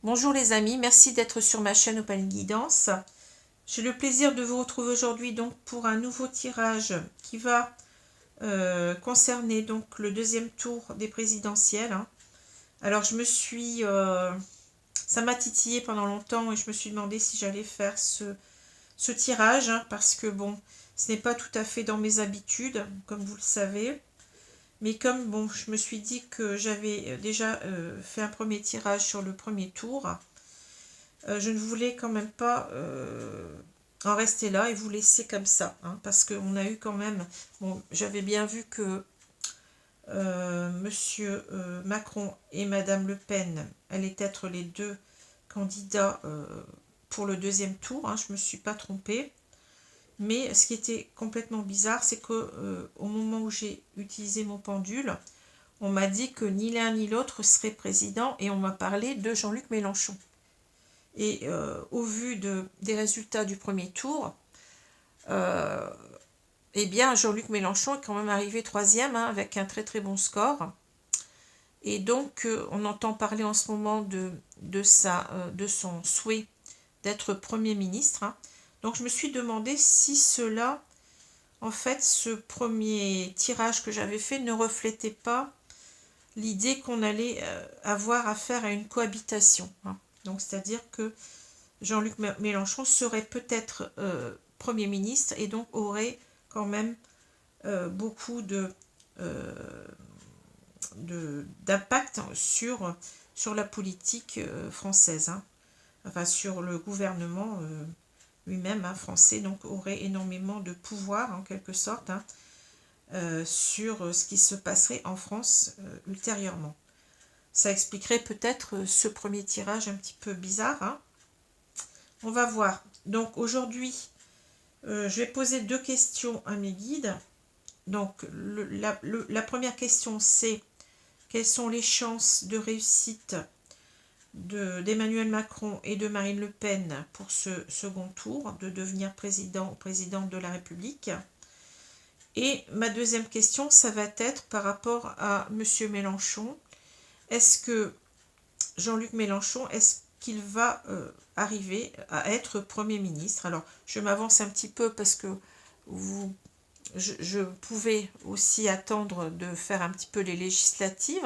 Bonjour les amis, merci d'être sur ma chaîne Open Guidance. J'ai le plaisir de vous retrouver aujourd'hui donc pour un nouveau tirage qui va concerner donc le deuxième tour des présidentielles. Alors ça m'a titillé pendant longtemps et je me suis demandé si j'allais faire ce tirage parce que bon, ce n'est pas tout à fait dans mes habitudes, comme vous le savez. Mais comme bon, je me suis dit que j'avais déjà fait un premier tirage sur le premier tour, je ne voulais quand même pas en rester là et vous laisser comme ça, parce qu'on a eu quand même, bon, j'avais bien vu que Monsieur Macron et Madame Le Pen allaient être les deux candidats pour le deuxième tour, je ne me suis pas trompée. Mais ce qui était complètement bizarre, c'est que au moment où j'ai utilisé mon pendule, on m'a dit que ni l'un ni l'autre serait président et on m'a parlé de Jean-Luc Mélenchon. Et au vu des résultats du premier tour, eh bien Jean-Luc Mélenchon est quand même arrivé troisième avec un très très bon score. Et donc on entend parler en ce moment de son souhait d'être Premier ministre. Donc je me suis demandé si cela, en fait, ce premier tirage que j'avais fait ne reflétait pas l'idée qu'on allait avoir affaire à une cohabitation. Donc c'est-à-dire que Jean-Luc Mélenchon serait peut-être Premier ministre et donc aurait quand même beaucoup d'impact sur la politique française, enfin sur le gouvernement lui-même français, donc aurait énormément de pouvoir en quelque sorte sur ce qui se passerait en France ultérieurement. Ça expliquerait peut-être ce premier tirage un petit peu bizarre. On va voir. Donc aujourd'hui, je vais poser deux questions à mes guides. Donc la première question, c'est quelles sont les chances de réussite d'Emmanuel Macron et de Marine Le Pen pour ce second tour, de devenir président ou présidente de la République. Et ma deuxième question, ça va être par rapport à M. Mélenchon. Est-ce que Jean-Luc Mélenchon, est-ce qu'il va arriver à être Premier ministre? Alors, je m'avance un petit peu parce que je pouvais aussi attendre de faire un petit peu les législatives,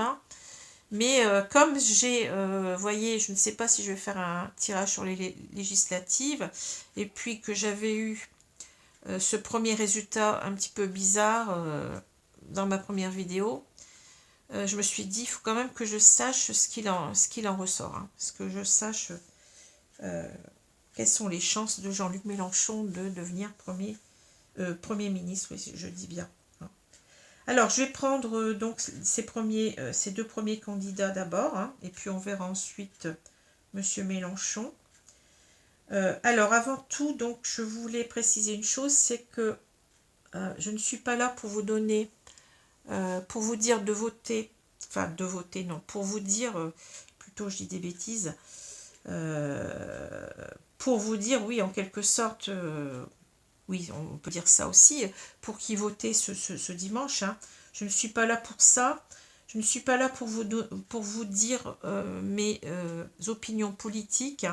mais comme j'ai, voyez, je ne sais pas si je vais faire un tirage sur les législatives, et puis que j'avais eu ce premier résultat un petit peu bizarre dans ma première vidéo, je me suis dit, il faut quand même que je sache ce qu'il en ressort. Parce que je sache quelles sont les chances de Jean-Luc Mélenchon de devenir Premier ministre, oui, je dis bien. Alors, je vais prendre donc ces deux premiers candidats d'abord, et puis on verra ensuite Monsieur Mélenchon. Alors, avant tout, donc, je voulais préciser une chose, c'est que je ne suis pas là pour vous donner, pour vous dire de voter, enfin de voter, non, pour vous dire, plutôt je dis des bêtises, pour vous dire, oui, en quelque sorte, oui, on peut dire ça aussi, pour qui voter ce dimanche. Je ne suis pas là pour ça. Je ne suis pas là pour vous dire mes opinions politiques,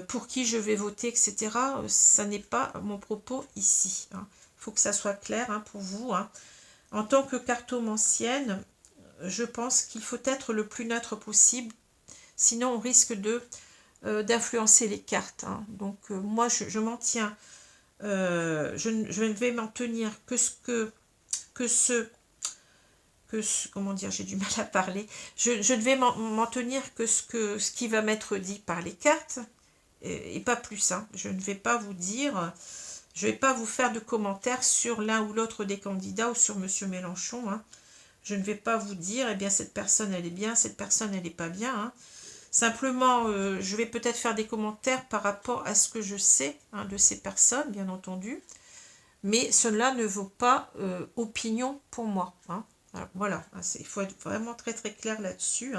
pour qui je vais voter, etc. Ça n'est pas mon propos ici. Il faut que ça soit clair pour vous. En tant que cartomancienne, je pense qu'il faut être le plus neutre possible. Sinon, on risque d'influencer les cartes. Donc, moi, je m'en tiens. Je ne vais m'en tenir comment dire, j'ai du mal à parler. Je ne vais m'en tenir que ce qui va m'être dit par les cartes et pas plus. Je ne vais pas vous dire, je ne vais pas vous faire de commentaires sur l'un ou l'autre des candidats ou sur Monsieur Mélenchon. Je ne vais pas vous dire, eh bien cette personne elle est bien, cette personne elle n'est pas bien. Simplement, je vais peut-être faire des commentaires par rapport à ce que je sais de ces personnes, bien entendu. Mais cela ne vaut pas opinion pour moi. Alors, voilà, il faut être vraiment très très clair là-dessus.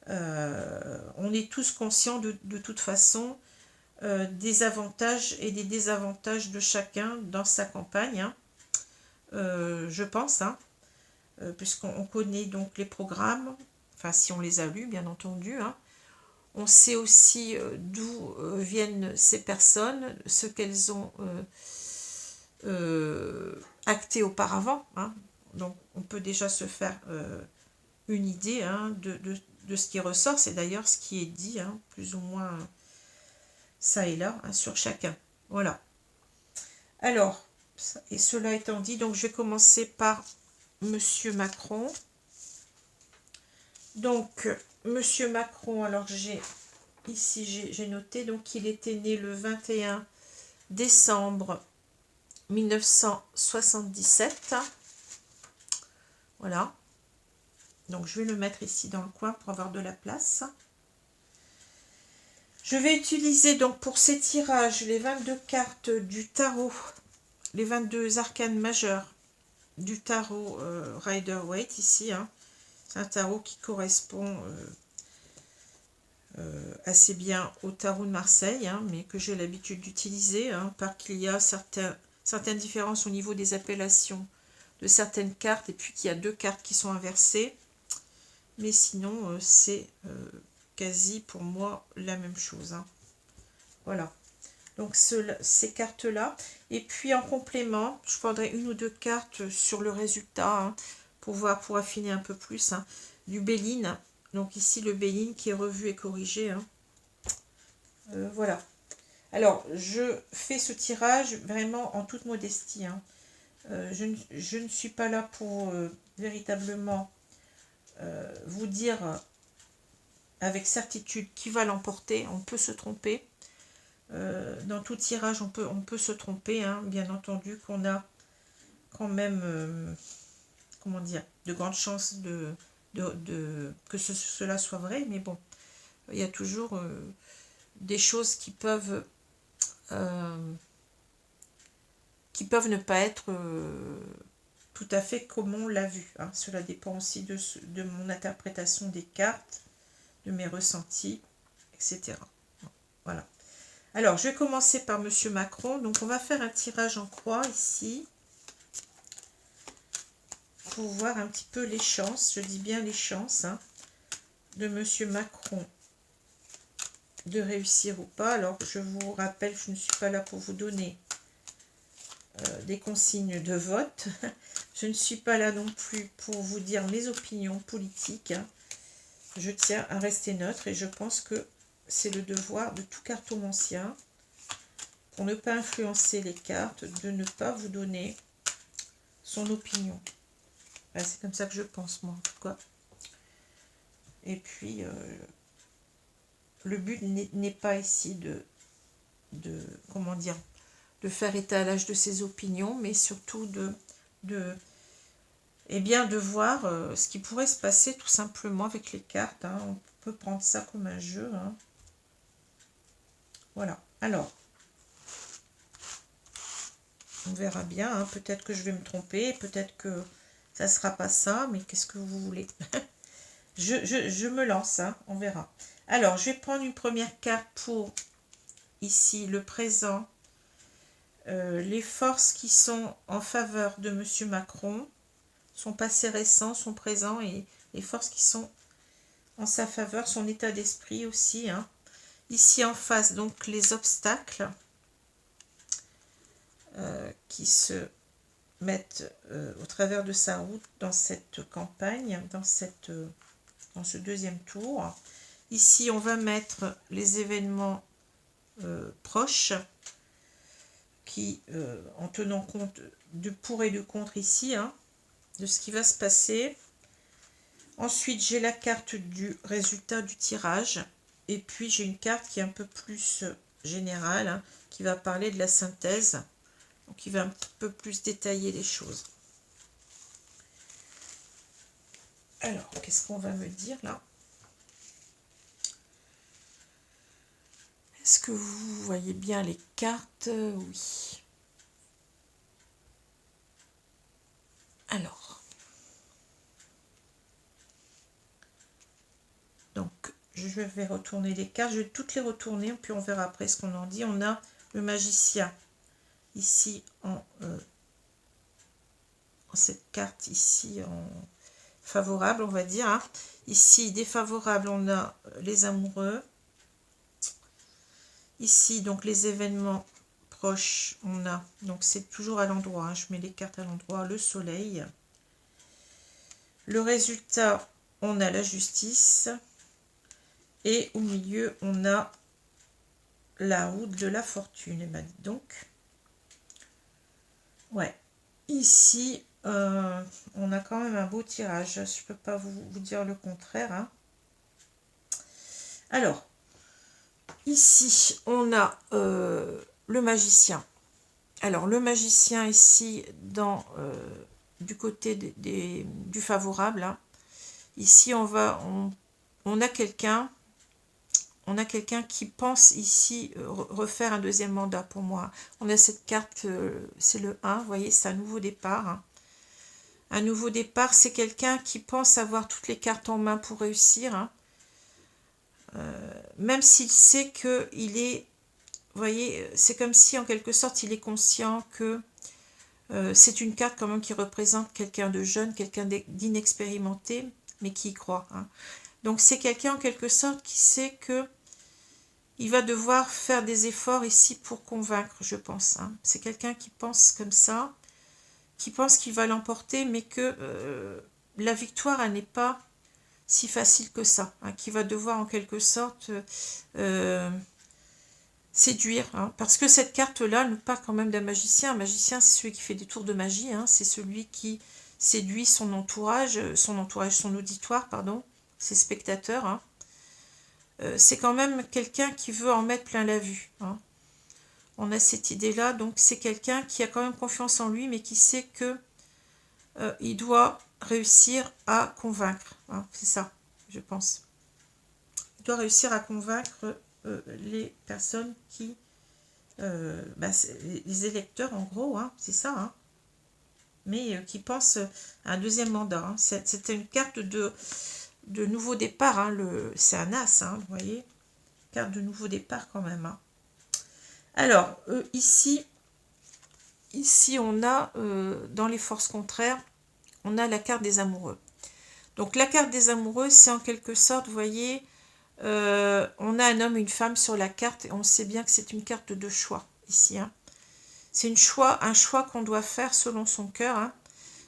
On est tous conscients de toute façon des avantages et des désavantages de chacun dans sa campagne. Je pense, puisqu'on connaît donc les programmes, enfin si on les a lus bien entendu. On sait aussi d'où viennent ces personnes, ce qu'elles ont acté auparavant. Hein. Donc on peut déjà se faire une idée hein, de ce qui ressort. C'est d'ailleurs ce qui est dit, hein, plus ou moins ça et là, hein, sur chacun. Voilà. Alors, et cela étant dit, donc je vais commencer par Monsieur Macron. Donc, Monsieur Macron, alors j'ai noté, donc il était né le 21 décembre 1977. Voilà. Donc, je vais le mettre ici dans le coin pour avoir de la place. Je vais utiliser donc pour ces tirages les 22 cartes du tarot, les 22 arcanes majeures du tarot Rider-Waite ici. Hein. C'est un tarot qui correspond assez bien au tarot de Marseille, hein, mais que j'ai l'habitude d'utiliser, hein, parce qu'il y a certaines différences au niveau des appellations de certaines cartes, et puis qu'il y a deux cartes qui sont inversées. Mais sinon, c'est quasi pour moi la même chose. Hein. Voilà. Donc ces cartes-là. Et puis en complément, je prendrai une ou deux cartes sur le résultat, hein, pour affiner un peu plus, hein, du Béline. Donc ici le Béline qui est revu et corrigé. Hein. Voilà. Alors, je fais ce tirage vraiment en toute modestie. Hein. Je ne suis pas là pour véritablement vous dire avec certitude qui va l'emporter. On peut se tromper. Dans tout tirage, on peut se tromper. Hein. Bien entendu qu'on a quand même, comment dire, de grandes chances que cela soit vrai. Mais bon, il y a toujours des choses qui peuvent ne pas être tout à fait comme on l'a vu. Hein. Cela dépend aussi de mon interprétation des cartes, de mes ressentis, etc. Voilà. Alors, je vais commencer par Monsieur Macron. Donc, on va faire un tirage en croix ici pour voir un petit peu les chances, je dis bien les chances, hein, de Monsieur Macron de réussir ou pas. Alors, je vous rappelle que je ne suis pas là pour vous donner des consignes de vote. Je ne suis pas là non plus pour vous dire mes opinions politiques. Je tiens à rester neutre et je pense que c'est le devoir de tout cartomancien, pour ne pas influencer les cartes, de ne pas vous donner son opinion. C'est comme ça que je pense, moi, en tout cas. Et puis, le but n'est pas ici comment dire, de faire étalage de ses opinions, mais surtout de voir ce qui pourrait se passer tout simplement avec les cartes. Hein. On peut prendre ça comme un jeu. Hein. Voilà. Alors, on verra bien. Hein. Peut-être que je vais me tromper, peut-être que ça ne sera pas ça, mais qu'est-ce que vous voulez? je me lance, hein. On verra. Alors, je vais prendre une première carte pour, ici, le présent. Les forces qui sont en faveur de Monsieur Macron, son passé récent, son présent, et les forces qui sont en sa faveur, son état d'esprit aussi. Hein. Ici en face, donc les obstacles qui se mettent au travers de sa route dans cette campagne, dans ce deuxième tour. Ici, on va mettre les événements proches qui, en tenant compte du pour et du contre ici, hein, de ce qui va se passer. Ensuite, j'ai la carte du résultat du tirage. Et puis, j'ai une carte qui est un peu plus générale, hein, qui va parler de la synthèse. Donc, qui va un petit peu plus détailler les choses. Alors, qu'est-ce qu'on va me dire là? Est-ce que vous voyez bien les cartes? Oui. Alors. Donc, je vais retourner les cartes. Je vais toutes les retourner, puis on verra après ce qu'on en dit. On a le magicien ici en cette carte ici en favorable, on va dire. Hein. Ici, défavorable, on a les amoureux. Ici, donc les événements proches, on a, donc c'est toujours à l'endroit, hein, je mets les cartes à l'endroit, le soleil. Le résultat, on a la justice. Et au milieu, on a la roue de la fortune. Et ben donc, ouais, ici, on a quand même un beau tirage. Je ne peux pas vous dire le contraire, hein. Alors, ici, on a le magicien. Alors, le magicien ici, du côté du favorable, hein. Ici, on a quelqu'un qui pense ici refaire un deuxième mandat pour moi. On a cette carte, c'est le 1, vous voyez, c'est un nouveau départ, hein. Un nouveau départ, c'est quelqu'un qui pense avoir toutes les cartes en main pour réussir, hein. Même s'il sait qu'il est, vous voyez, c'est comme si en quelque sorte il est conscient que c'est une carte quand même qui représente quelqu'un de jeune, quelqu'un d'inexpérimenté, mais qui y croit, hein. Donc c'est quelqu'un en quelque sorte qui sait que il va devoir faire des efforts ici pour convaincre, je pense, hein. C'est quelqu'un qui pense comme ça, qui pense qu'il va l'emporter, mais que la victoire, elle n'est pas si facile que ça, hein, qui va devoir en quelque sorte séduire, hein, parce que cette carte-là nous parle quand même d'un magicien. Un magicien, c'est celui qui fait des tours de magie, hein, c'est celui qui séduit son auditoire, pardon, ses spectateurs, hein. C'est quand même quelqu'un qui veut en mettre plein la vue, hein. On a cette idée-là, donc c'est quelqu'un qui a quand même confiance en lui, mais qui sait que il doit réussir à convaincre, hein, c'est ça, je pense. Il doit réussir à convaincre les personnes qui... les électeurs, en gros, hein, c'est ça, hein, mais qui pensent à un deuxième mandat, hein. C'était une carte de nouveau départ, hein, c'est un as, hein, vous voyez, carte de nouveau départ quand même, hein. Alors, ici, on a, dans les forces contraires, on a la carte des amoureux. Donc, la carte des amoureux, c'est en quelque sorte, vous voyez, on a un homme et une femme sur la carte, et on sait bien que c'est une carte de choix, ici, hein. C'est un choix qu'on doit faire selon son cœur, hein.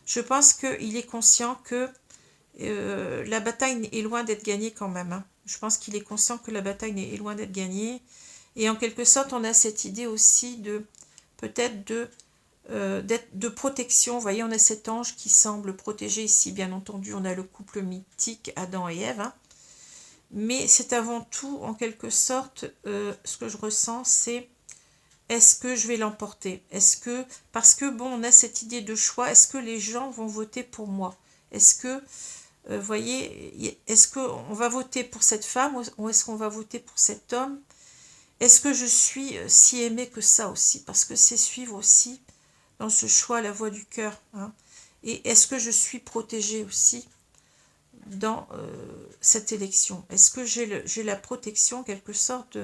Je pense qu'il est conscient que la bataille est loin d'être gagnée quand même, hein. Je pense qu'il est conscient que la bataille est loin d'être gagnée. Et en quelque sorte, on a cette idée aussi de peut-être de protection. Vous voyez, on a cet ange qui semble protéger ici. Bien entendu, on a le couple mythique Adam et Ève, hein. Mais c'est avant tout, en quelque sorte, ce que je ressens, c'est est-ce que je vais l'emporter? Est-ce que, parce que bon, on a cette idée de choix, est-ce que les gens vont voter pour moi? Est-ce que, vous voyez, est-ce qu'on va voter pour cette femme ou est-ce qu'on va voter pour cet homme? Est-ce que je suis si aimée que ça aussi? Parce que c'est suivre aussi dans ce choix la voie du cœur, hein. Et est-ce que je suis protégée aussi dans cette élection? Est-ce que j'ai la protection, en quelque sorte?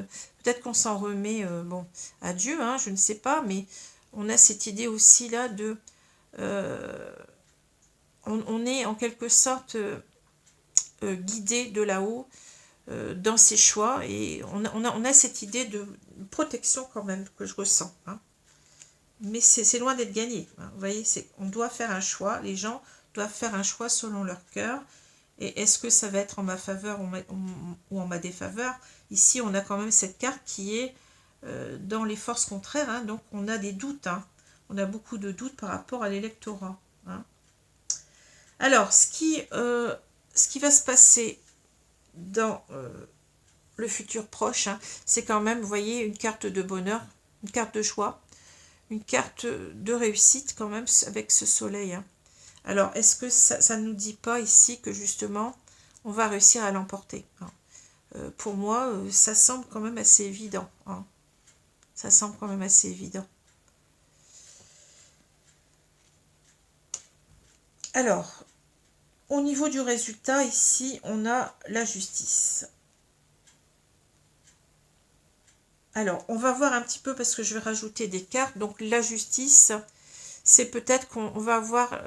Peut-être qu'on s'en remet bon, à Dieu, hein, je ne sais pas, mais on a cette idée aussi là de... on est en quelque sorte guidé de là-haut dans ses choix, et on a cette idée de protection quand même que je ressens, hein. Mais c'est loin d'être gagné, hein. Vous voyez, on doit faire un choix, les gens doivent faire un choix selon leur cœur, et est-ce que ça va être en ma faveur ou en ma défaveur? Ici, on a quand même cette carte qui est dans les forces contraires, hein, donc on a des doutes, hein. On a beaucoup de doutes par rapport à l'électorat, hein. Alors, ce qui va se passer dans le futur proche, hein, c'est quand même, vous voyez, une carte de bonheur, une carte de choix, une carte de réussite quand même avec ce soleil, hein. Alors, est-ce que ça ne nous dit pas ici que justement, on va réussir à l'emporter, hein? Pour moi, ça semble quand même assez évident, hein. Ça semble quand même assez évident. Alors, au niveau du résultat, ici, on a la justice. Alors, on va voir un petit peu parce que je vais rajouter des cartes. Donc, la justice, c'est peut-être qu'on va avoir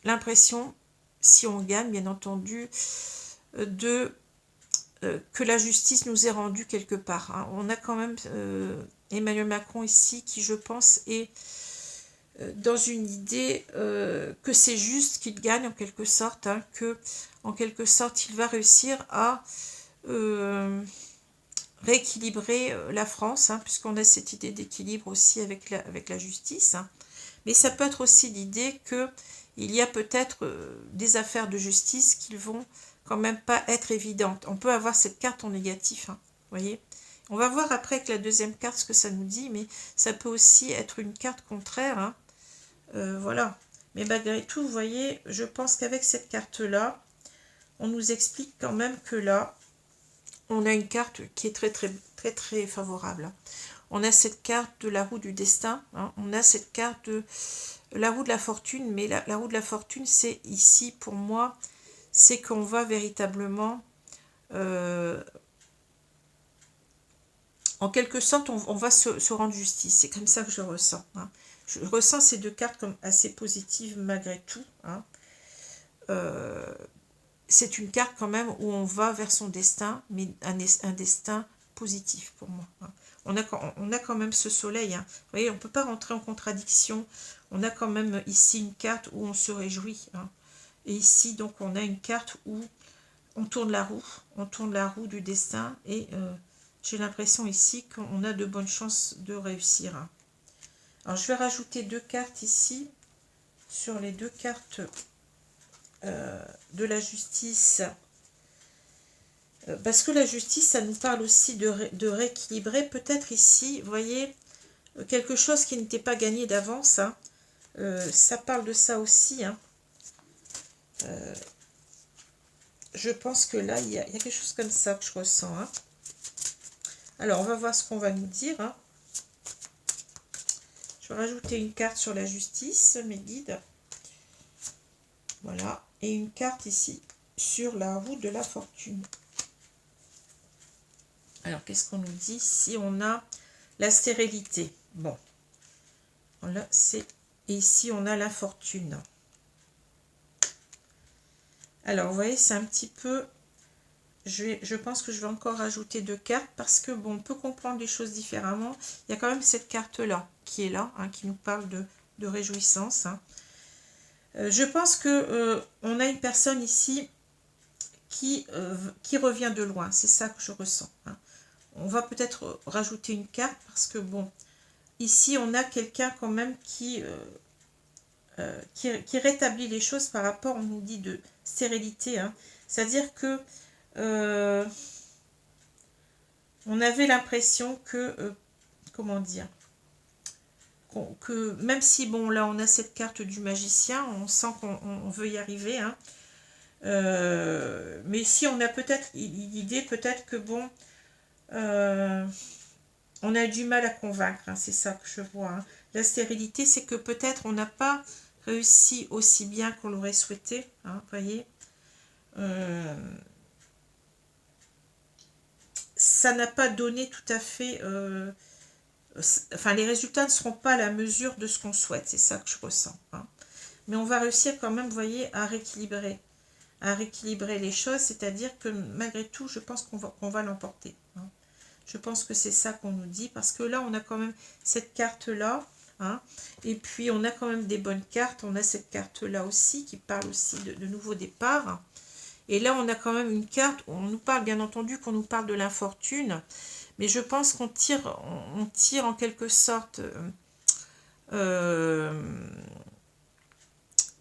l'impression, si on gagne, bien entendu, de que la justice nous est rendue quelque part. Hein. On a quand même Emmanuel Macron ici qui, je pense, est dans une idée que c'est juste qu'il gagne en quelque sorte, hein, que en quelque sorte il va réussir à rééquilibrer la France, hein, puisqu'on a cette idée d'équilibre aussi avec la justice. Hein. Mais ça peut être aussi l'idée qu'il y a peut-être des affaires de justice qui vont quand même pas être évidentes. On peut avoir cette carte en négatif, hein, voyez. On va voir après avec la deuxième carte ce que ça nous dit, mais ça peut aussi être une carte contraire. Hein. Voilà. Mais malgré tout, vous voyez, je pense qu'avec cette carte-là, on nous explique quand même que là, on a une carte qui est très favorable. On a cette carte de la roue du destin, hein. On a cette carte de la roue de la fortune, mais la roue de la fortune, c'est ici, pour moi, c'est qu'on va véritablement, en quelque sorte, on va se rendre justice. C'est comme ça que je ressens. Hein. Je ressens ces deux cartes comme assez positives malgré tout. Hein. C'est une carte quand même où on va vers son destin, mais un destin positif pour moi. Hein. On a quand même ce soleil. Hein. Vous voyez, on ne peut pas rentrer en contradiction. On a quand même ici une carte où on se réjouit. Hein. Et ici, donc, on a une carte où on tourne la roue du destin. Et j'ai l'impression ici qu'on a de bonnes chances de réussir. Hein. Alors, je vais rajouter deux cartes ici, sur les deux cartes de la justice. Parce que la justice, ça nous parle aussi de rééquilibrer. Peut-être ici, vous voyez, quelque chose qui n'était pas gagné d'avance. Hein. Ça parle de ça aussi. Hein. Je pense que là, il y a quelque chose comme ça que je ressens. Hein. Alors, on va voir ce qu'on va nous dire. Hein. Je vais rajouter une carte sur la justice, mes guides. Voilà. Et une carte ici sur la roue de la fortune. Alors, qu'est-ce qu'on nous dit? Si on a la stérilité. Bon. Voilà, c'est... Et ici, on a la fortune. Alors, vous voyez, c'est un petit peu... Je pense que je vais encore rajouter deux cartes parce que, bon, on peut comprendre les choses différemment. Il y a quand même cette carte-là qui est là, hein, qui nous parle de réjouissance. Hein. Je pense que on a une personne ici qui revient de loin. C'est ça que je ressens. Hein. On va peut-être rajouter une carte parce que, bon, ici, on a quelqu'un quand même qui rétablit les choses par rapport, on nous dit, de stérilité. Hein. C'est-à-dire que on avait l'impression que, comment dire, que même si, bon, là, on a cette carte du magicien, on sent qu'on veut y arriver. Hein. Mais si on a peut-être l'idée, peut-être que, bon, on a du mal à convaincre, hein, c'est ça que je vois. Hein. La stérilité, c'est que peut-être on n'a pas réussi aussi bien qu'on l'aurait souhaité, hein, vous voyez. Ça n'a pas donné tout à fait... enfin, les résultats ne seront pas à la mesure de ce qu'on souhaite, c'est ça que je ressens. Hein. Mais on va réussir quand même, vous voyez, à rééquilibrer les choses, c'est-à-dire que malgré tout, je pense qu'on va l'emporter. Hein. Je pense que c'est ça qu'on nous dit, parce que là, on a quand même cette carte-là, hein, et puis on a quand même des bonnes cartes. On a cette carte-là aussi, qui parle aussi de nouveaux départs. Et là, on a quand même une carte, où on nous parle, bien entendu, qu'on nous parle de l'infortune, mais je pense qu'on tire en quelque sorte,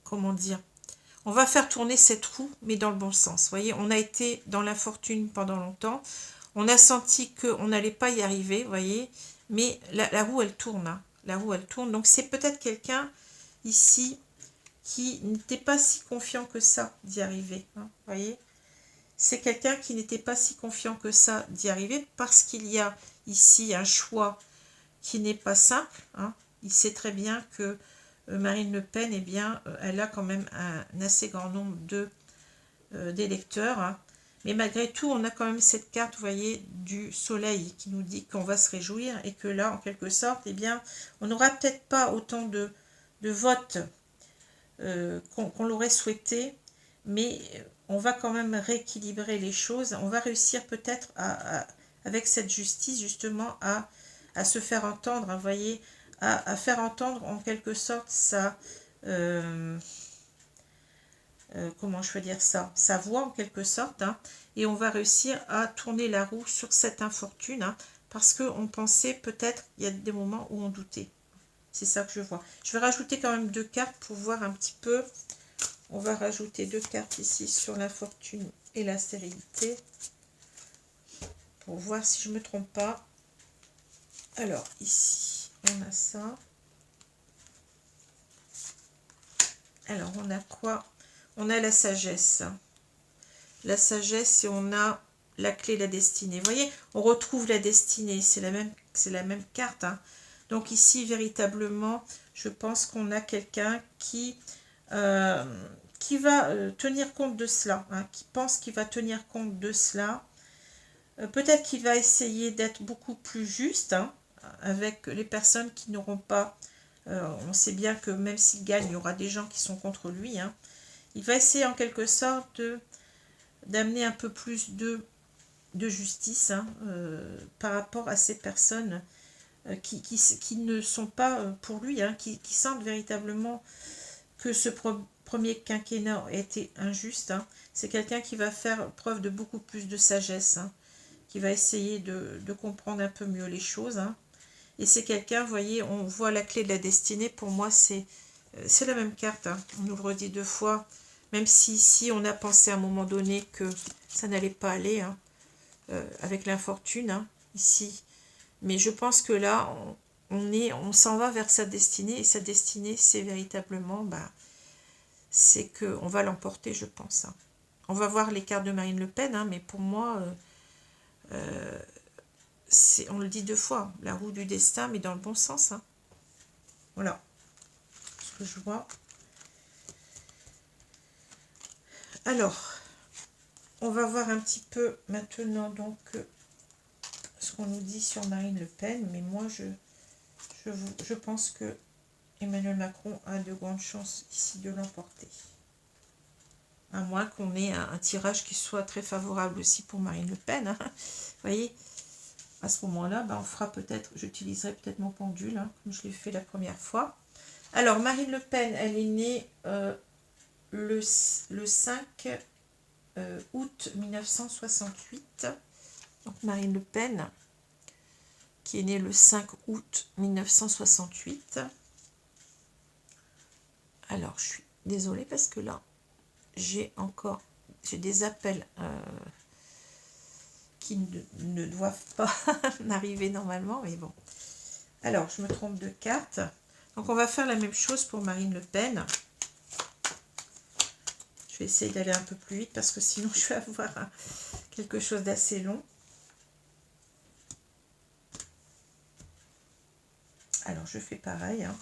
comment dire, on va faire tourner cette roue, mais dans le bon sens. Vous voyez, on a été dans l'infortune pendant longtemps, on a senti qu'on n'allait pas y arriver, vous voyez, mais la roue, elle tourne. Hein. La roue, elle tourne. Donc, c'est peut-être quelqu'un ici qui n'était pas si confiant que ça d'y arriver. Hein, vous voyez, c'est quelqu'un qui n'était pas si confiant que ça d'y arriver parce qu'il y a ici un choix qui n'est pas simple. Hein. Il sait très bien que Marine Le Pen, eh bien, elle a quand même un assez grand nombre d'électeurs. Hein. Mais malgré tout, on a quand même cette carte, vous voyez, du soleil qui nous dit qu'on va se réjouir et que là, en quelque sorte, eh bien, on n'aura peut-être pas autant de votes qu'on l'aurait souhaité, mais on va quand même rééquilibrer les choses. On va réussir peut-être avec cette justice justement à se faire entendre, vous voyez, à faire entendre en quelque sorte sa, comment je peux dire ça, sa voix en quelque sorte, hein, et on va réussir à tourner la roue sur cette infortune, hein, parce qu'on pensait peut-être, il y a des moments où on doutait. C'est ça que je vois. Je vais rajouter quand même 2 cartes pour voir un petit peu. On va rajouter 2 cartes ici sur l'infortune et la stérilité, pour voir si je ne me trompe pas. Alors, ici, on a ça. Alors, on a quoi? On a la sagesse. La sagesse et on a la clé de la destinée. Vous voyez, on retrouve la destinée. C'est la même carte, hein. Donc ici, véritablement, je pense qu'on a quelqu'un qui va tenir compte de cela, hein, qui pense qu'il va tenir compte de cela. Peut-être qu'il va essayer d'être beaucoup plus juste, hein, avec les personnes qui n'auront pas... on sait bien que même s'il gagne, il y aura des gens qui sont contre lui, hein. Il va essayer en quelque sorte d'amener un peu plus de justice, hein, par rapport à ces personnes qui ne sont pas pour lui, hein, qui sentent véritablement que ce premier quinquennat a été injuste, hein. C'est quelqu'un qui va faire preuve de beaucoup plus de sagesse, hein, qui va essayer de comprendre un peu mieux les choses, hein. Et c'est quelqu'un, vous voyez, on voit la clé de la destinée, pour moi c'est la même carte, hein. On nous le redit 2 fois, même si ici on a pensé à un moment donné que ça n'allait pas aller, hein, avec l'infortune, hein, ici. Mais je pense que là, on s'en va vers sa destinée, et sa destinée, c'est véritablement, c'est qu'on va l'emporter, je pense, hein. On va voir les cartes de Marine Le Pen, hein, mais pour moi, on le dit 2 fois, la roue du destin, mais dans le bon sens, hein. Voilà ce que je vois. Alors, on va voir un petit peu maintenant donc ce qu'on nous dit sur Marine Le Pen, mais moi je pense que Emmanuel Macron a de grandes chances ici de l'emporter. À moins qu'on ait un tirage qui soit très favorable aussi pour Marine Le Pen, hein. Vous voyez, à ce moment-là, on fera peut-être, j'utiliserai peut-être mon pendule, hein, comme je l'ai fait la première fois. Alors, Marine Le Pen, elle est née le 5 août 1968. Donc, Marine Le Pen, qui est née le 5 août 1968. Alors, je suis désolée parce que là, j'ai des appels qui ne doivent pas m'arriver normalement, mais bon. Alors, je me trompe de carte. Donc, on va faire la même chose pour Marine Le Pen. Je vais essayer d'aller un peu plus vite parce que sinon, je vais avoir quelque chose d'assez long. Alors, je fais pareil, hein.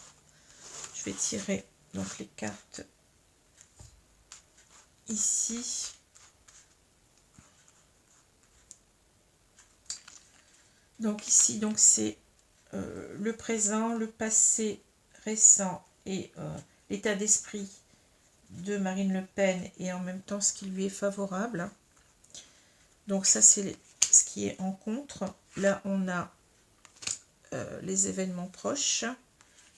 Je vais tirer donc les cartes ici. Donc ici, donc c'est le présent, le passé récent et l'état d'esprit de Marine Le Pen et en même temps ce qui lui est favorable. Donc ça c'est ce qui est en contre. Là on a les événements proches,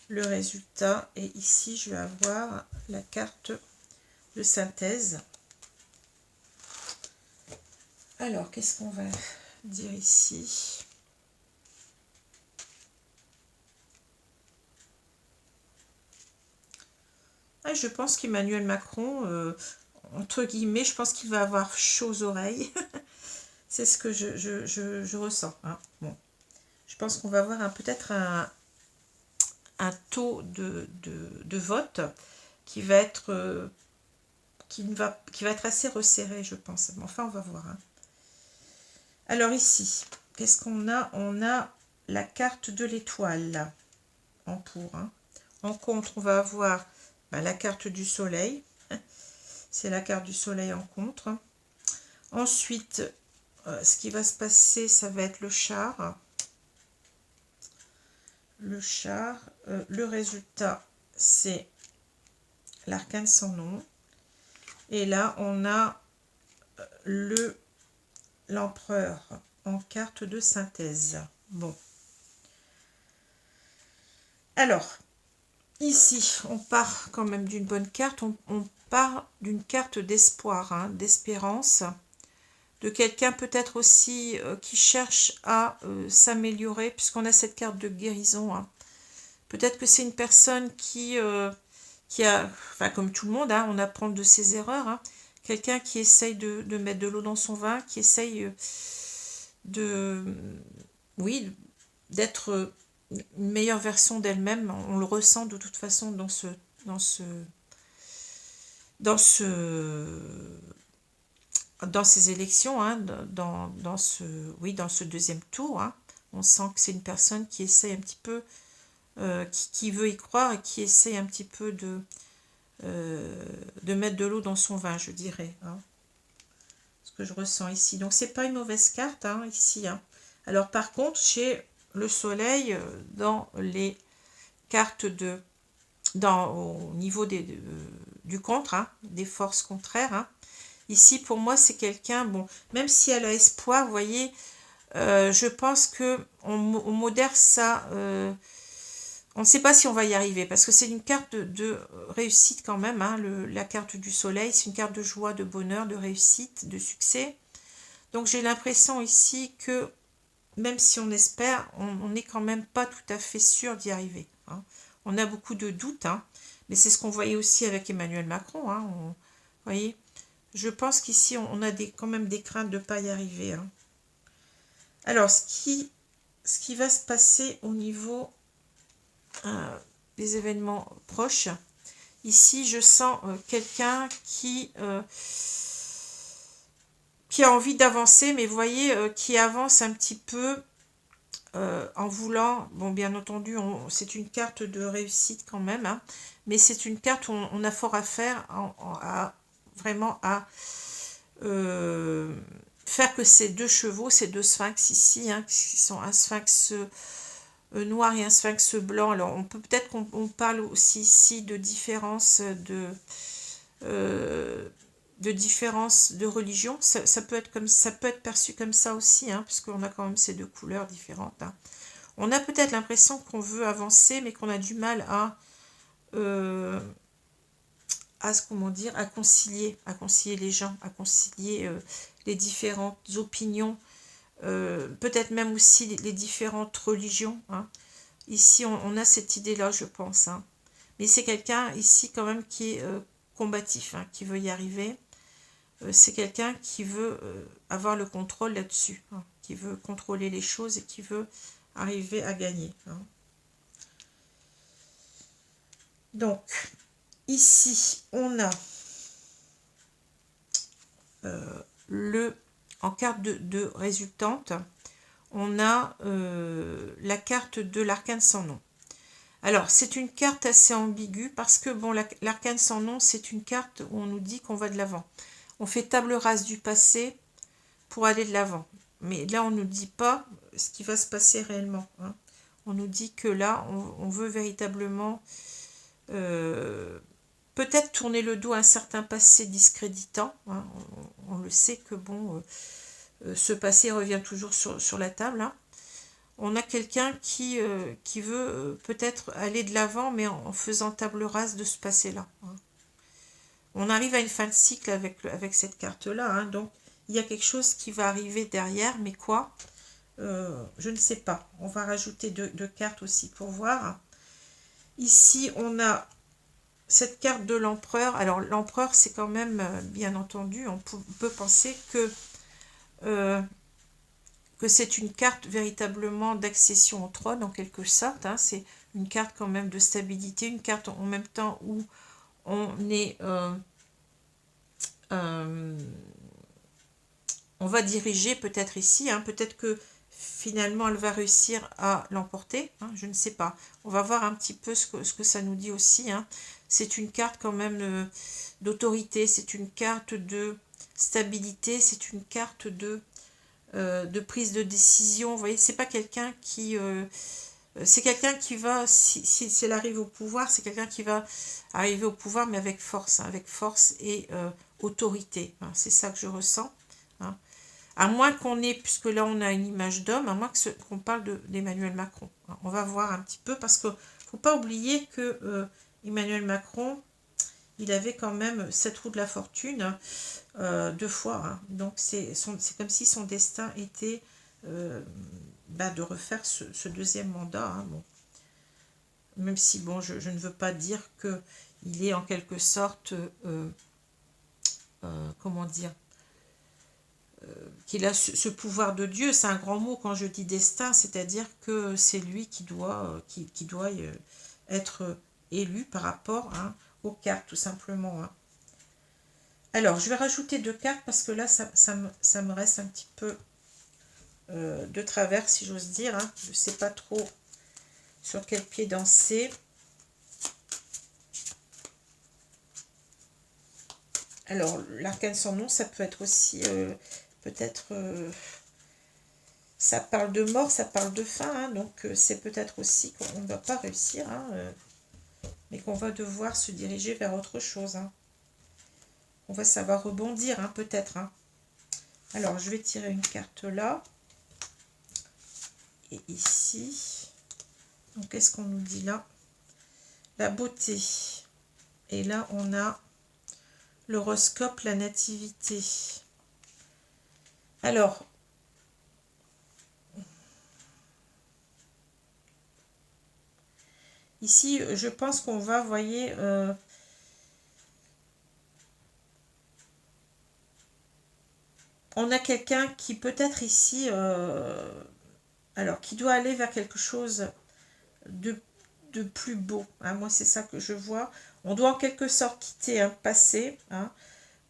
le résultat, et ici je vais avoir la carte de synthèse. Alors qu'est-ce qu'on va dire ici? Je pense qu'Emmanuel Macron, entre guillemets, je pense qu'il va avoir chaud aux oreilles. C'est ce que je ressens, hein. Bon. Je pense qu'on va avoir peut-être un taux de vote qui va être assez resserré, je pense. Mais enfin, on va voir, hein. Alors ici, qu'est-ce qu'on a? On a la carte de l'étoile en pour, hein. En contre, on va avoir la carte du soleil. C'est la carte du soleil en contre. Ensuite, ce qui va se passer, ça va être le char. Le char. Le résultat, c'est l'arcane sans nom. Et là, on a l'empereur en carte de synthèse. Bon. Alors, ici, on part quand même d'une bonne carte. On part d'une carte d'espoir, hein, d'espérance, de quelqu'un peut-être aussi qui cherche à s'améliorer, puisqu'on a cette carte de guérison. Hein. Peut-être que c'est une personne qui a, enfin comme tout le monde, hein, on apprend de ses erreurs. Hein. Quelqu'un qui essaye de mettre de l'eau dans son vin, qui essaye oui, d'être une meilleure version d'elle-même. On le ressent de toute façon dans ces élections, hein, dans ce deuxième tour. Hein. On sent que c'est une personne qui essaye un petit peu, qui veut y croire et qui essaye un petit peu de mettre de l'eau dans son vin, je dirais. Hein. Ce que je ressens ici. Donc, c'est pas une mauvaise carte, hein, ici. Hein. Alors, par contre, j'ai le soleil dans les cartes au niveau du contre, hein, des forces contraires. Hein. Ici, pour moi, c'est quelqu'un, bon, même si elle a espoir, vous voyez, je pense qu'on modère ça. On ne sait pas si on va y arriver, parce que c'est une carte de réussite quand même, hein, la carte du soleil, c'est une carte de joie, de bonheur, de réussite, de succès. Donc j'ai l'impression ici que, même si on espère, on n'est quand même pas tout à fait sûr d'y arriver. Hein. On a beaucoup de doutes, hein, mais c'est ce qu'on voyait aussi avec Emmanuel Macron. Hein, vous voyez, je pense qu'ici, on a quand même des craintes de ne pas y arriver. Hein. Alors, ce qui va se passer au niveau des événements proches, ici, je sens quelqu'un qui a envie d'avancer, mais vous voyez, qui avance un petit peu en voulant, bon, bien entendu, c'est une carte de réussite quand même, hein, mais c'est une carte où on a fort à faire, vraiment à faire que ces deux chevaux, ces deux sphinx ici, hein, qui sont un sphinx noir et un sphinx blanc. Alors on peut peut-être qu'on parle aussi ici de différence différence de religion. Ça peut être perçu comme ça aussi, hein, puisqu'on a quand même ces deux couleurs différentes. Hein. On a peut-être l'impression qu'on veut avancer, mais qu'on a du mal à concilier les gens, à concilier les différentes opinions, peut-être même aussi les différentes religions. Hein. Ici, on a cette idée-là, je pense. Hein. Mais c'est quelqu'un ici quand même qui est combatif, hein, qui veut y arriver. C'est quelqu'un qui veut avoir le contrôle là-dessus, hein, qui veut contrôler les choses et qui veut arriver à gagner. Hein. Donc, ici, on a en carte de résultante, on a la carte de l'arcane sans nom. Alors, c'est une carte assez ambiguë parce que, bon, l'arcane sans nom, c'est une carte où on nous dit qu'on va de l'avant. On fait table rase du passé pour aller de l'avant. Mais là, on ne nous dit pas ce qui va se passer réellement. Hein. On nous dit que là, on veut véritablement peut-être tourner le dos à un certain passé discréditant. Hein. On le sait que, bon, ce passé revient toujours sur la table. Hein. On a quelqu'un qui veut peut-être aller de l'avant, mais en faisant table rase de ce passé-là. Hein. On arrive à une fin de cycle avec cette carte-là. Hein. Donc, il y a quelque chose qui va arriver derrière, mais quoi je ne sais pas. On va rajouter deux cartes aussi pour voir. Ici, on a cette carte de l'empereur. Alors, l'empereur, c'est quand même, bien entendu, on peut penser que c'est une carte véritablement d'accession au trône, en quelque sorte. Hein. C'est une carte quand même de stabilité, une carte en même temps où on est... on va diriger peut-être ici, hein, peut-être que finalement elle va réussir à l'emporter, hein, je ne sais pas. On va voir un petit peu ce que ça nous dit aussi. Hein. C'est une carte quand même d'autorité, c'est une carte de stabilité, c'est une carte de prise de décision. Vous voyez, c'est pas quelqu'un qui... c'est quelqu'un qui va, si elle arrive au pouvoir, c'est quelqu'un qui va arriver au pouvoir, mais avec force. Hein, avec force et autorité. Hein, c'est ça que je ressens. Hein. À moins qu'on ait, puisque là on a une image d'homme, à moins qu'on parle d'Emmanuel Macron. Hein. On va voir un petit peu, parce qu'il ne faut pas oublier que Emmanuel Macron, il avait quand même 7 roues de la fortune 2 fois. Hein. Donc c'est comme si son destin était de refaire ce deuxième mandat. Hein. Bon. Même si, bon, je ne veux pas dire qu'il est en quelque sorte, comment dire, qu'il a ce pouvoir de Dieu. C'est un grand mot quand je dis destin, c'est-à-dire que c'est lui qui doit être élu par rapport, hein, aux cartes, tout simplement. Hein. Alors, je vais rajouter 2 cartes parce que là, ça me reste un petit peu de travers, si j'ose dire. Hein. Je ne sais pas trop sur quel pied danser. Alors, l'arcane sans nom, ça peut être aussi, peut-être, ça parle de mort, ça parle de fin, hein, donc c'est peut-être aussi qu'on ne va pas réussir, hein, mais qu'on va devoir se diriger vers autre chose. Hein. On va savoir rebondir, hein, peut-être. Hein. Alors, je vais tirer une carte là, et ici. Donc, qu'est-ce qu'on nous dit là? La beauté. Et là, on a l'horoscope, la nativité. Alors, ici, je pense qu'on va, voyez, on a quelqu'un qui peut-être ici, alors, qui doit aller vers quelque chose de plus beau. Hein. Moi, c'est ça que je vois. On doit en quelque sorte quitter un passé, hein,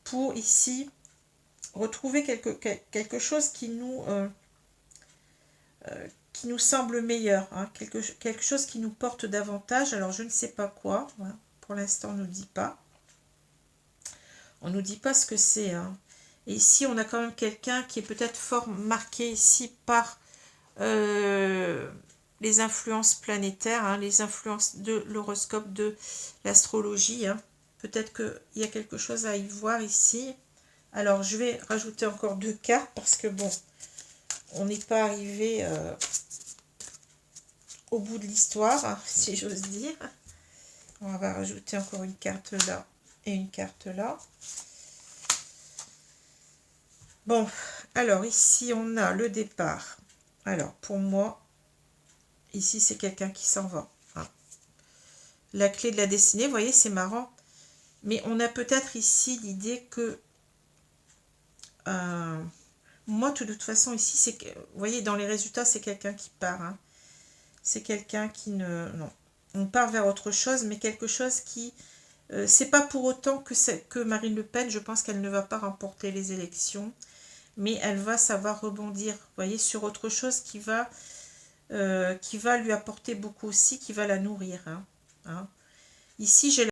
pour ici retrouver quelque chose qui nous semble meilleur, hein, quelque chose qui nous porte davantage. Alors, je ne sais pas quoi. Hein. Pour l'instant, on ne nous dit pas. On ne nous dit pas ce que c'est. Hein. Et ici, on a quand même quelqu'un qui est peut-être fort marqué ici par les influences planétaires, hein, les influences de l'horoscope, de l'astrologie. Hein. Peut-être qu'il y a quelque chose à y voir ici. Alors, je vais rajouter encore 2 cartes parce que, bon, on n'est pas arrivé au bout de l'histoire, hein, si j'ose dire. On va rajouter encore une carte là et une carte là. Bon, alors ici, on a le départ. Alors, pour moi, ici, c'est quelqu'un qui s'en va. Hein. La clé de la destinée, vous voyez, c'est marrant. Mais on a peut-être ici l'idée que... moi, de toute façon, ici, c'est que... Vous voyez, dans les résultats, c'est quelqu'un qui part. Hein. C'est quelqu'un qui ne... Non. On part vers autre chose, mais quelque chose qui... c'est pas pour autant que Marine Le Pen, je pense qu'elle ne va pas remporter les élections. Mais elle va savoir rebondir, vous voyez, sur autre chose qui va lui apporter beaucoup aussi, qui va la nourrir. Hein. Hein. Ici, j'ai l'air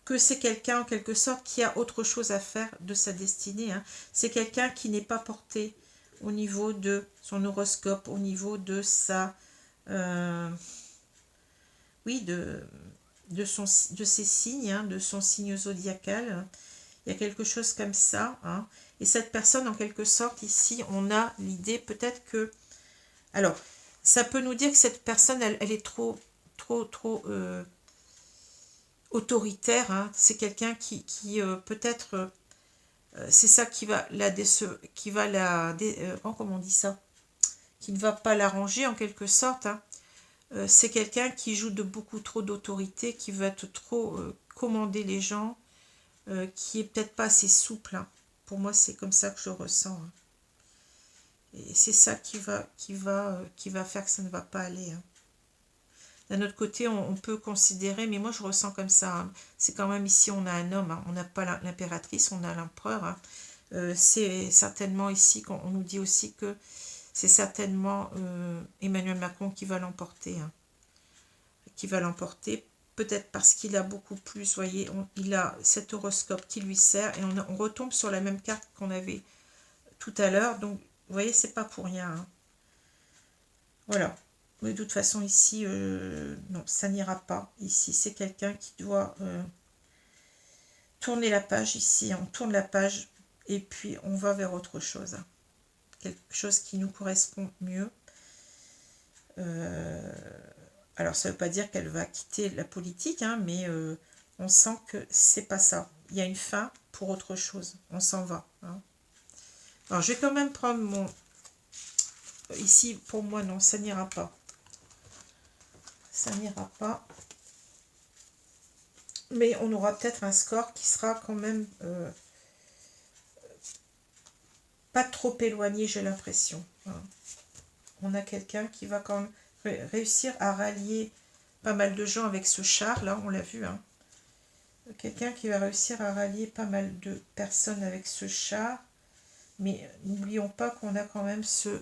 que c'est quelqu'un, en quelque sorte, qui a autre chose à faire de sa destinée. Hein. C'est quelqu'un qui n'est pas porté au niveau de son horoscope, au niveau de sa... oui, de ses signes, hein, de son signe zodiacal. Il y a quelque chose comme ça. Hein. Et cette personne, en quelque sorte, ici, on a l'idée peut-être que... Alors, ça peut nous dire que cette personne, elle est trop autoritaire. Hein. C'est quelqu'un qui peut-être... c'est ça qui va oh, comment on dit ça? Qui ne va pas l'arranger, en quelque sorte. Hein. C'est quelqu'un qui joue de beaucoup trop d'autorité, qui veut être trop commander les gens, qui est peut-être pas assez souple. Hein. Pour moi, c'est comme ça que je ressens. Hein. Et c'est ça qui va faire que ça ne va pas aller. Hein. D'un autre côté, on peut considérer, mais moi je ressens comme ça. Hein. C'est quand même ici, on a un homme. Hein. On n'a pas l'impératrice, on a l'empereur. Hein. C'est certainement ici qu'on nous dit aussi que c'est certainement Emmanuel Macron qui va l'emporter. Hein. Qui va l'emporter. Peut-être parce qu'il a beaucoup plus, voyez, il a cet horoscope qui lui sert. Et on retombe sur la même carte qu'on avait tout à l'heure. Donc, vous voyez, c'est pas pour rien. Hein. Voilà. Mais de toute façon, ici, non, ça n'ira pas. Ici, c'est quelqu'un qui doit tourner la page ici, on tourne la page et puis on va vers autre chose. Quelque chose qui nous correspond mieux. Alors ça ne veut pas dire qu'elle va quitter la politique, hein, mais on sent que c'est pas ça. Il y a une fin pour autre chose. On s'en va. Hein. Alors je vais quand même prendre mon... Ici, pour moi, non, ça n'ira pas. Ça n'ira pas. Mais on aura peut-être un score qui sera quand même pas trop éloigné, j'ai l'impression. Hein. On a quelqu'un qui va quand même réussir à rallier pas mal de gens avec ce char, là, on l'a vu. Hein. Quelqu'un qui va réussir à rallier pas mal de personnes avec ce char. Mais n'oublions pas qu'on a quand même ce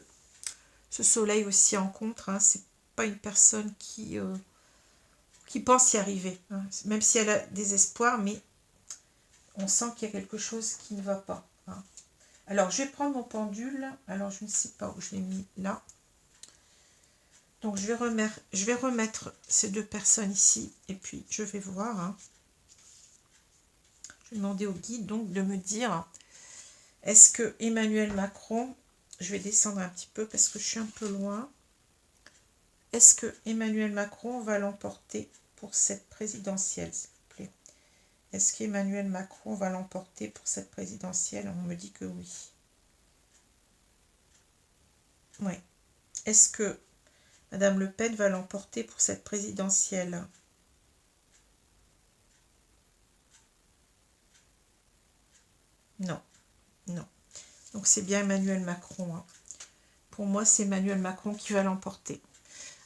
soleil aussi en contre. Hein. C'est pas une personne qui pense y arriver. Hein. Même si elle a des espoirs, mais on sent qu'il y a quelque chose qui ne va pas. Hein. Alors, je vais prendre mon pendule. Alors, je ne sais pas où je l'ai mis là. Donc, je vais remettre ces deux personnes ici. Et puis, je vais voir. Hein. Je vais demander au guide donc de me dire, est-ce que Emmanuel Macron, je vais descendre un petit peu parce que je suis un peu loin. Est-ce que Emmanuel Macron va l'emporter pour cette présidentielle, s'il vous plaît? Est-ce qu'Emmanuel Macron va l'emporter pour cette présidentielle? On me dit que oui. Oui. Est-ce que Madame Le Pen va l'emporter pour cette présidentielle? Non. Non. Donc c'est bien Emmanuel Macron. Hein. Pour moi, c'est Emmanuel Macron qui va l'emporter.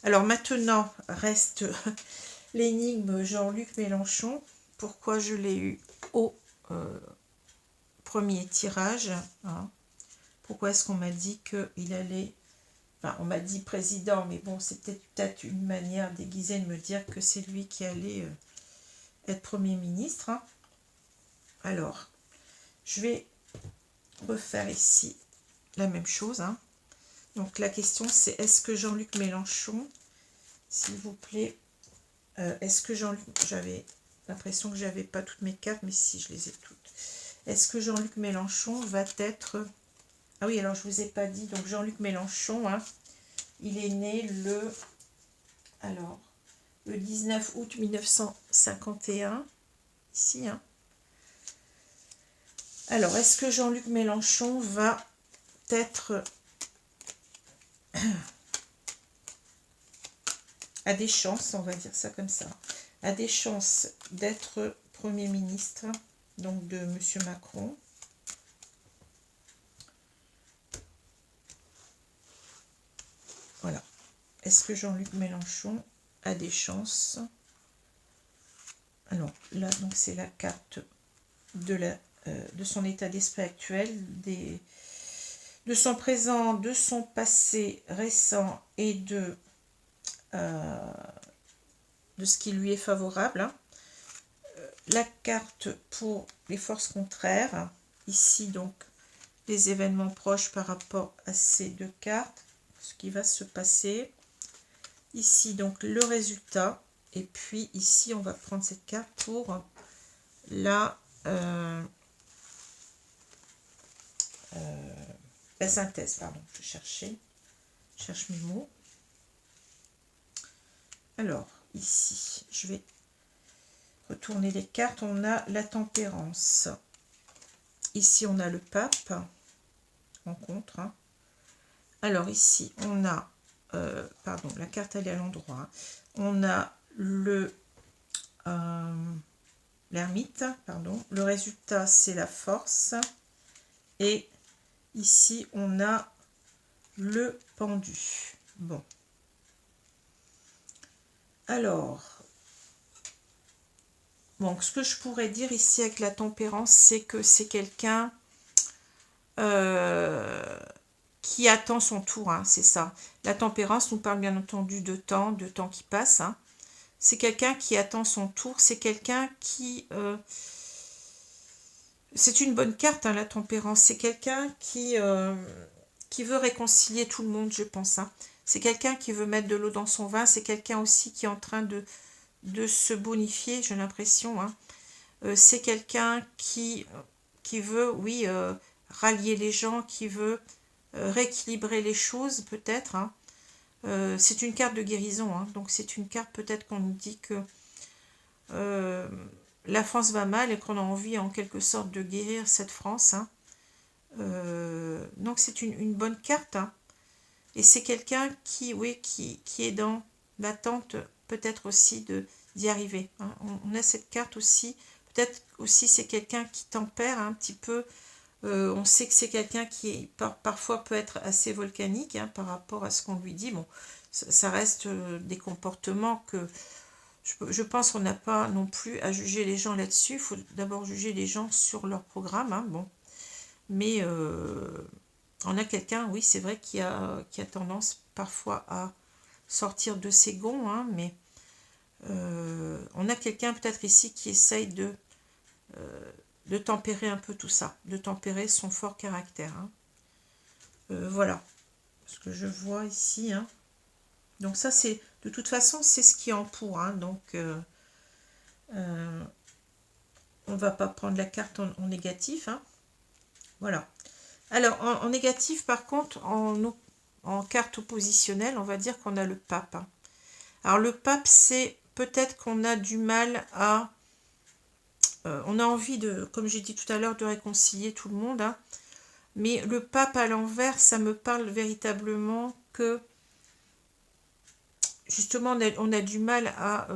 Alors maintenant, reste l'énigme Jean-Luc Mélenchon. Pourquoi je l'ai eu au premier tirage, hein. Pourquoi est-ce qu'on m'a dit qu'il allait... Enfin, on m'a dit président, mais bon, c'était peut-être une manière déguisée de me dire que c'est lui qui allait être Premier ministre. Hein. Alors, je vais refaire ici la même chose. Hein. Donc, la question, c'est est-ce que Jean-Luc Mélenchon, s'il vous plaît, est-ce que Jean-Luc... J'avais l'impression que j'avais pas toutes mes cartes, mais si, je les ai toutes. Est-ce que Jean-Luc Mélenchon va être... Ah oui, alors je ne vous ai pas dit, donc Jean-Luc Mélenchon, hein, il est né le 19 août 1951, ici. Hein. Alors, est-ce que Jean-Luc Mélenchon va être... a des chances, on va dire ça comme ça, a des chances d'être Premier ministre, donc de M. Macron. Voilà. Est-ce que Jean-Luc Mélenchon a des chances? Alors là, donc c'est la carte de son état d'esprit actuel, de son présent, de son passé récent et de ce qui lui est favorable. Hein. La carte pour les forces contraires. Ici, donc, les événements proches par rapport à ces deux cartes. Ce qui va se passer. Ici, donc, le résultat. Et puis, ici, on va prendre cette carte pour la synthèse. Pardon, je cherche mes mots. Alors, ici, je vais retourner les cartes. On a la tempérance. Ici, on a le pape en contre. Hein. Alors, ici, on a... pardon, la carte, elle est à l'endroit. Hein. On a l'ermite, pardon. Le résultat, c'est la force. Et ici, on a le pendu. Bon. Alors... Bon, ce que je pourrais dire ici avec la tempérance, c'est que c'est quelqu'un qui attend son tour, hein, c'est ça. La tempérance nous parle bien entendu de temps qui passe. Hein. C'est quelqu'un qui attend son tour, c'est quelqu'un qui... c'est une bonne carte, hein, la tempérance. C'est quelqu'un qui veut réconcilier tout le monde, je pense. Hein. C'est quelqu'un qui veut mettre de l'eau dans son vin. C'est quelqu'un aussi qui est en train de se bonifier, j'ai l'impression. Hein. C'est quelqu'un qui veut, oui, rallier les gens, qui veut rééquilibrer les choses, peut-être. Hein. C'est une carte de guérison, hein. Donc c'est une carte peut-être qu'on nous dit que la France va mal et qu'on a envie en quelque sorte de guérir cette France. Hein. Donc c'est une bonne carte. Hein. Et c'est quelqu'un qui, oui, qui est dans l'attente peut-être aussi d'y arriver. Hein. On a cette carte aussi. Peut-être aussi c'est quelqu'un qui tempère un petit peu. On sait que c'est quelqu'un qui parfois peut être assez volcanique hein, par rapport à ce qu'on lui dit. Bon, ça reste des comportements que je pense qu'on n'a pas non plus à juger les gens là-dessus. Il faut d'abord juger les gens sur leur programme. Hein, bon. Mais on a quelqu'un, oui, c'est vrai, qui a tendance parfois à sortir de ses gonds. Hein, mais on a quelqu'un peut-être ici qui essaye de tempérer un peu tout ça, de tempérer son fort caractère. Hein. Voilà ce que je vois ici. Hein. Donc ça, c'est de toute façon, c'est ce qui en pour. Hein. Donc, on va pas prendre la carte en négatif. Hein. Voilà. Alors, en négatif, par contre, en carte oppositionnelle, on va dire qu'on a le pape. Hein. Alors, le pape, c'est peut-être qu'on a du mal à... on a envie de, comme j'ai dit tout à l'heure, de réconcilier tout le monde. Hein. Mais le pape à l'envers, ça me parle véritablement que, justement, on a du mal à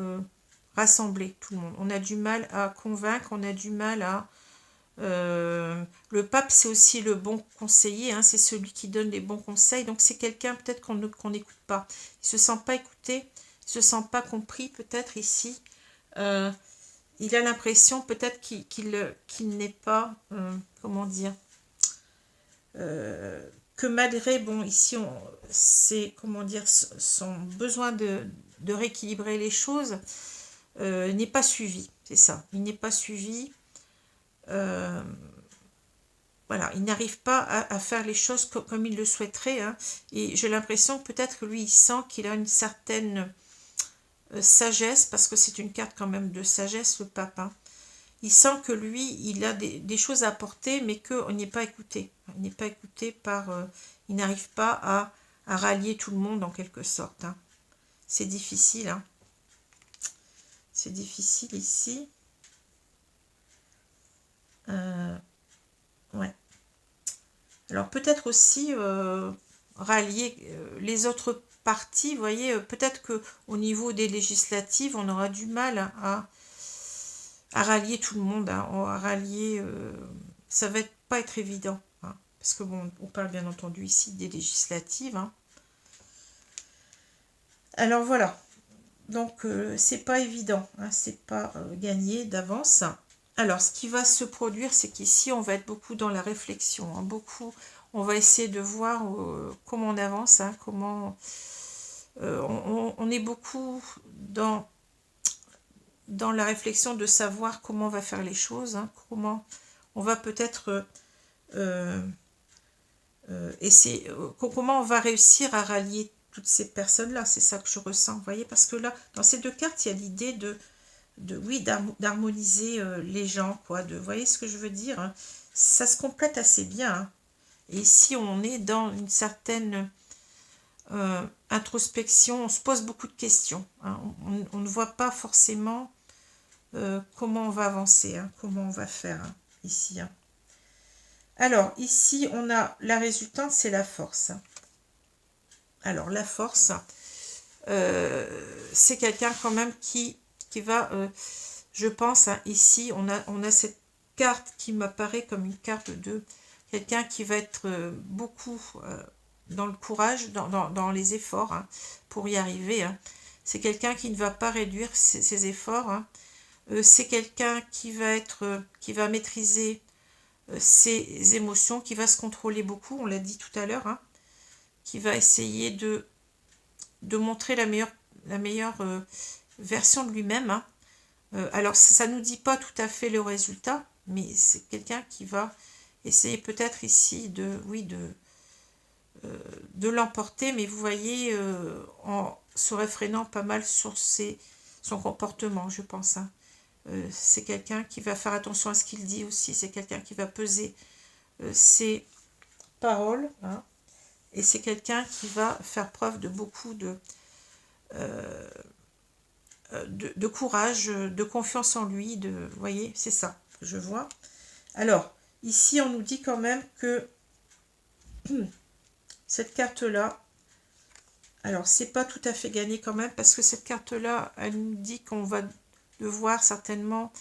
rassembler tout le monde. On a du mal à convaincre, on a du mal à... le pape, c'est aussi le bon conseiller, hein, c'est celui qui donne les bons conseils. Donc, c'est quelqu'un peut-être qu'on n'écoute pas. Il ne se sent pas écouté, il ne se sent pas compris peut-être ici. Il a l'impression peut-être qu'il n'est pas... comment dire que malgré, bon, ici, c'est, comment dire, son besoin de rééquilibrer les choses n'est pas suivi, c'est ça, il n'est pas suivi, voilà, il n'arrive pas à faire les choses comme il le souhaiterait, hein, et j'ai l'impression que peut-être que lui, il sent qu'il a une certaine sagesse, parce que c'est une carte quand même de sagesse, le pape, hein. Il sent que lui, il a des choses à apporter, mais qu'on n'est pas écouté. Il n'est pas écouté par... il n'arrive pas à rallier tout le monde, en quelque sorte. Hein. C'est difficile. Hein. C'est difficile ici. Ouais. Alors, peut-être aussi rallier les autres partis. Vous voyez, peut-être qu'au niveau des législatives, on aura du mal à rallier tout le monde, hein, à rallier, ça va pas être évident, hein, parce que bon, on parle bien entendu ici des législatives. Hein. Alors voilà, donc c'est pas évident, hein, c'est pas gagné d'avance. Alors ce qui va se produire, c'est qu'ici on va être beaucoup dans la réflexion, hein, beaucoup, on va essayer de voir comment on avance, hein, comment on est beaucoup dans la réflexion de savoir comment on va faire les choses, hein, comment on va peut-être essayer, comment on va réussir à rallier toutes ces personnes-là, c'est ça que je ressens, vous voyez, parce que là, dans ces deux cartes, il y a l'idée oui, d'harmoniser les gens, quoi, vous voyez ce que je veux dire, hein, ça se complète assez bien, hein, et ici, on est dans une certaine introspection, on se pose beaucoup de questions, hein, on ne voit pas forcément comment on va avancer, hein, comment on va faire hein, ici. Hein. Alors, ici, on a la résultante, c'est la force. Alors, la force, c'est quelqu'un quand même qui va, je pense, hein, ici, on a cette carte qui m'apparaît comme une carte de quelqu'un qui va être beaucoup dans le courage, dans les efforts hein, pour y arriver. Hein. C'est quelqu'un qui ne va pas réduire ses efforts, hein. C'est quelqu'un qui va maîtriser ses émotions, qui va se contrôler beaucoup, on l'a dit tout à l'heure, hein, qui va essayer de montrer la meilleure version de lui-même. Hein. Alors, ça ne nous dit pas tout à fait le résultat, mais c'est quelqu'un qui va essayer peut-être ici de l'emporter, mais vous voyez, en se réfrénant pas mal sur son comportement, je pense. Hein. c'est quelqu'un qui va faire attention à ce qu'il dit aussi. C'est quelqu'un qui va peser ses paroles. Hein, et c'est quelqu'un qui va faire preuve de beaucoup de courage, de confiance en lui. Vous voyez, c'est ça que je vois. Alors, ici, on nous dit quand même que cette carte-là, alors, c'est pas tout à fait gagné quand même, parce que cette carte-là, elle nous dit qu'on va devoir certainement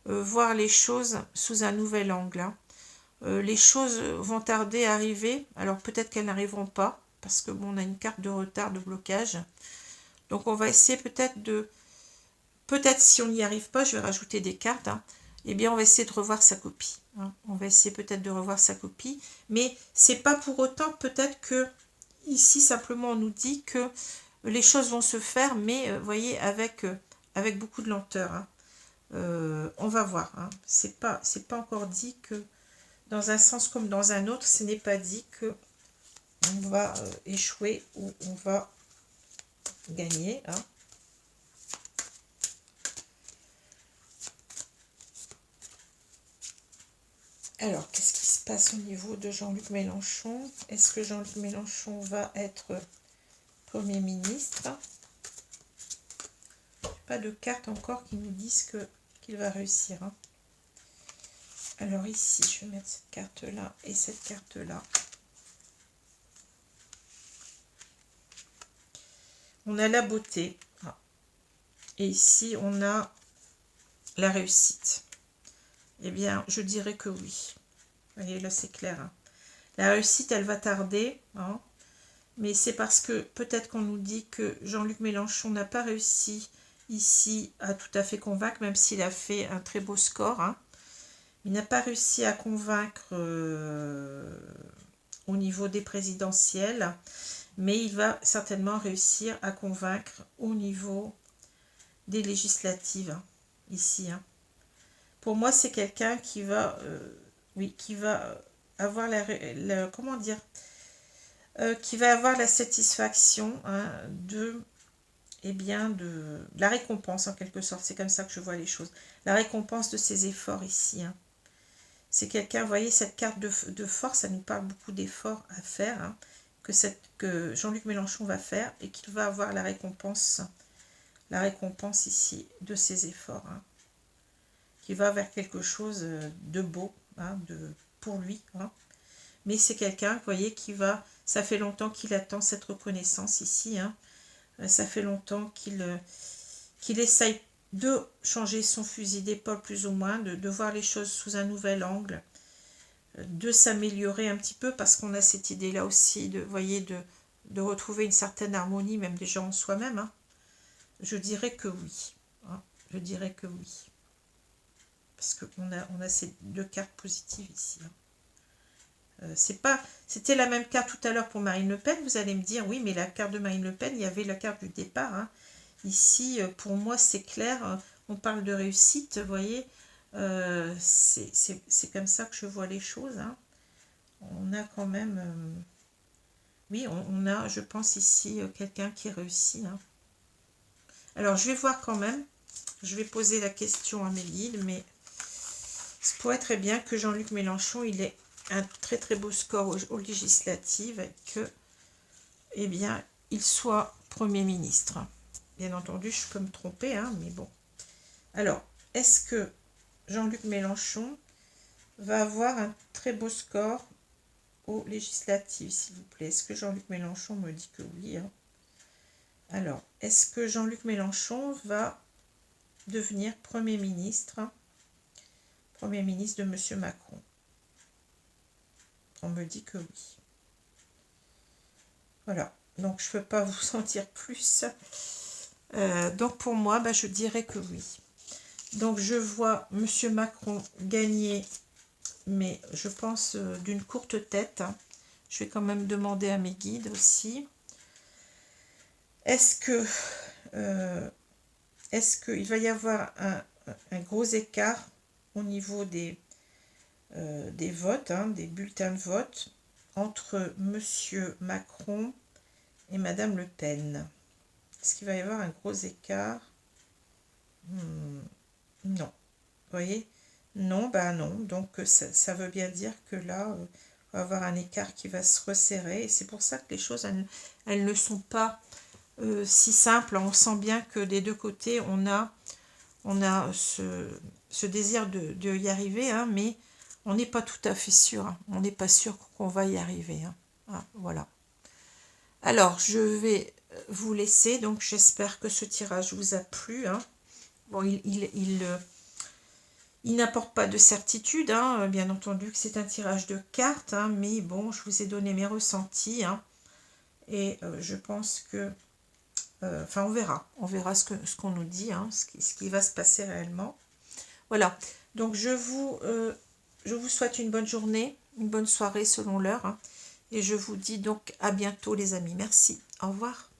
voir les choses sous un nouvel angle. Hein. Les choses vont tarder à arriver, alors peut-être qu'elles n'arriveront pas, parce que bon, on a une carte de retard, de blocage. Donc, on va essayer peut-être de... Peut-être si on n'y arrive pas, je vais rajouter des cartes, hein, eh bien, on va essayer de revoir sa copie. Hein. On va essayer peut-être de revoir sa copie, mais c'est pas pour autant peut-être que ici, simplement, on nous dit que les choses vont se faire, mais vous voyez, avec beaucoup de lenteur. Hein. On va voir. Hein. C'est pas encore dit que dans un sens comme dans un autre, ce n'est pas dit que on va échouer ou on va gagner. Hein. Alors, qu'est-ce qui se passe au niveau de Jean-Luc Mélenchon? Est-ce que Jean-Luc Mélenchon va être Premier ministre? Pas de cartes encore qui nous disent qu'il va réussir. Hein. Alors ici, je vais mettre cette carte-là et cette carte-là. On a la beauté. Et ici, on a la réussite. Eh bien, je dirais que oui. Vous voyez, là, c'est clair. Hein. La réussite, elle va tarder. Hein, mais c'est parce que peut-être qu'on nous dit que Jean-Luc Mélenchon n'a pas réussi ici à tout à fait convaincre, même s'il a fait un très beau score. Hein. Il n'a pas réussi à convaincre au niveau des présidentielles, mais il va certainement réussir à convaincre au niveau des législatives, hein, ici. Hein. Pour moi, c'est quelqu'un qui va, qui va avoir comment dire, qui va avoir la satisfaction hein, eh bien, de la récompense en quelque sorte. C'est comme ça que je vois les choses. La récompense de ses efforts ici. Hein. C'est quelqu'un, vous voyez, cette carte de force, ça nous parle beaucoup d'efforts à faire, hein, que Jean-Luc Mélenchon va faire et qu'il va avoir la récompense ici de ses efforts. Hein, qui va vers quelque chose de beau hein, pour lui. Hein. Mais c'est quelqu'un, vous voyez, qui va... Ça fait longtemps qu'il attend cette reconnaissance ici. Hein. Ça fait longtemps qu'il essaye de changer son fusil d'épaule plus ou moins, de voir les choses sous un nouvel angle, de s'améliorer un petit peu parce qu'on a cette idée-là aussi, vous voyez, de retrouver une certaine harmonie, même déjà en soi-même. Hein. Je dirais que oui. Hein. Je dirais que oui. Parce qu'on a ces deux cartes positives ici. Hein. C'était la même carte tout à l'heure pour Marine Le Pen. Vous allez me dire, oui, mais la carte de Marine Le Pen, il y avait la carte du départ. Hein. Ici, pour moi, c'est clair. On parle de réussite, vous voyez. C'est comme ça que je vois les choses. Hein. On a quand même... oui, on a, je pense, ici, quelqu'un qui réussit. Hein. Alors, je vais voir quand même. Je vais poser la question à mes guides, mais... Ça pourrait très bien que Jean-Luc Mélenchon, il ait un très très beau score aux législatives et que, eh bien, il soit Premier ministre. Bien entendu, je peux me tromper, hein, mais bon. Alors, est-ce que Jean-Luc Mélenchon va avoir un très beau score aux législatives, s'il vous plaît? Est-ce que Jean-Luc Mélenchon me dit que oui? Hein. Alors, est-ce que Jean-Luc Mélenchon va devenir Premier ministre? Premier ministre de M. Macron. On me dit que oui. Voilà. Donc, je ne peux pas vous en dire plus. Donc, pour moi, je dirais que oui. Donc, je vois M. Macron gagner, mais je pense d'une courte tête. Hein. Je vais quand même demander à mes guides aussi. Est-ce qu'il va y avoir un gros écart au niveau des votes, hein, des bulletins de vote entre M. Macron et Mme Le Pen? Est-ce qu'il va y avoir un gros écart? Non. voyez? Non, bah non. Donc, ça veut bien dire que là, on va avoir un écart qui va se resserrer. Et c'est pour ça que les choses, elles ne sont pas si simples. On sent bien que des deux côtés, on a ce désir de y arriver, hein, mais on n'est pas tout à fait sûr. Hein. On n'est pas sûr qu'on va y arriver. Hein. Ah, voilà. Alors, je vais vous laisser. Donc, j'espère que ce tirage vous a plu. Hein. Bon, il n'apporte pas de certitude, hein, bien entendu que c'est un tirage de cartes, hein, mais bon, je vous ai donné mes ressentis, hein, et je pense que, enfin, on verra ce qu'on nous dit, hein, ce qui va se passer réellement. Voilà, donc je vous souhaite une bonne journée, une bonne soirée selon l'heure, hein, et je vous dis donc à bientôt les amis. Merci, au revoir.